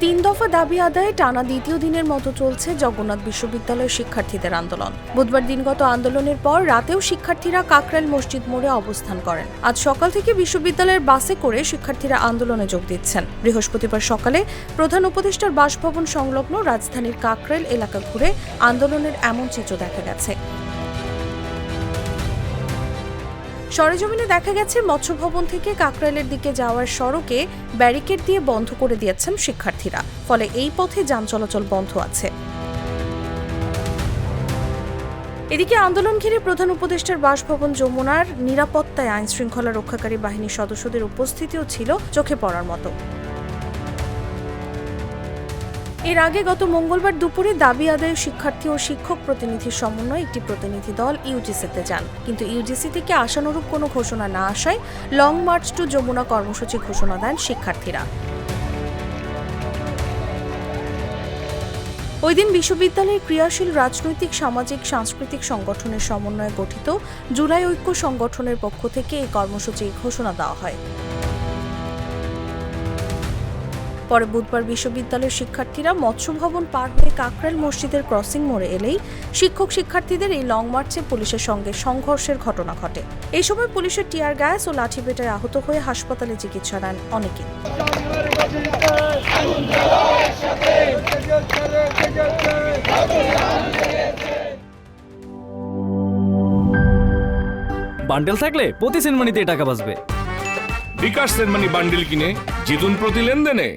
তিন দফা দাবি আদায়ে টানা দ্বিতীয় দিনের মতো চলছে জগন্নাথ বিশ্ববিদ্যালয়ের শিক্ষার্থীদের আন্দোলন। বুধবার দিনগত আন্দোলনের পর রাতেও শিক্ষার্থীরা কাকরাইল মসজিদ মোড়ে অবস্থান করেন। আজ সকাল থেকে বিশ্ববিদ্যালয়ের বাসে করে শিক্ষার্থীরা আন্দোলনে যোগ দিচ্ছেন। বৃহস্পতিবার সকালে প্রধান উপদেষ্টার বাসভবন সংলগ্ন রাজধানীর কাকরাইল এলাকা ঘুরে আন্দোলনের এমন চিত্র দেখা গেছে। সরেজমিনে দেখা গেছে মৎস্য ভবন থেকে কাকরাইলের দিকে যাওয়ার সড়কে ব্যারিকেড দিয়ে বন্ধ করে দিয়েছেন শিক্ষার্থীরা, ফলে এই পথে যান চলাচল বন্ধ আছে। এদিকে আন্দোলন ঘিরে প্রধান উপদেষ্টার বাসভবন যমুনার নিরাপত্তায় আইন শৃঙ্খলা রক্ষাকারী বাহিনীর সদস্যদের উপস্থিতিও ছিল চোখে পড়ার মতো। এর আগে গত মঙ্গলবার দুপুরে দাবি আদায়ে শিক্ষার্থী ও শিক্ষক প্রতিনিধির সমন্বয়ে একটি প্রতিনিধি দল ইউজিসিতে যান, কিন্তু ইউজিসি থেকে আশানুরূপ কোনো ঘোষণা না আসায় লং মার্চ টু যমুনা কর্মসূচি ঘোষণা দেন শিক্ষার্থীরা। ওই দিন বিশ্ববিদ্যালয়ের ক্রিয়াশীল রাজনৈতিক, সামাজিক, সাংস্কৃতিক সংগঠনের সমন্বয়ে গঠিত জুলাই ঐক্য সংগঠনের পক্ষ থেকে এই কর্মসূচি ঘোষণা দেওয়া হয়। পরে বুধবার বিশ্ববিদ্যালয়ের শিক্ষার্থীরা মৎস্য ভবন পার হয়ে কাকরাইল মসজিদের ক্রসিং মোড়ে এলেই শিক্ষক শিক্ষার্থীদের এই লং মার্চে পুলিশের সঙ্গে সংঘর্ষের ঘটনা ঘটে। এই সময় পুলিশের টিয়ার গ্যাস ও লাঠিপেটায় আহত হয়ে হাসপাতালে চিকিৎসা নেন অনেকে। বান্ডেল থাকলে প্রতি সেনমানিতে টাকা বাঁচবে। বিকাশ সেনমানি বান্ডেল কিনে জিতুন প্রতি লেনদেনে।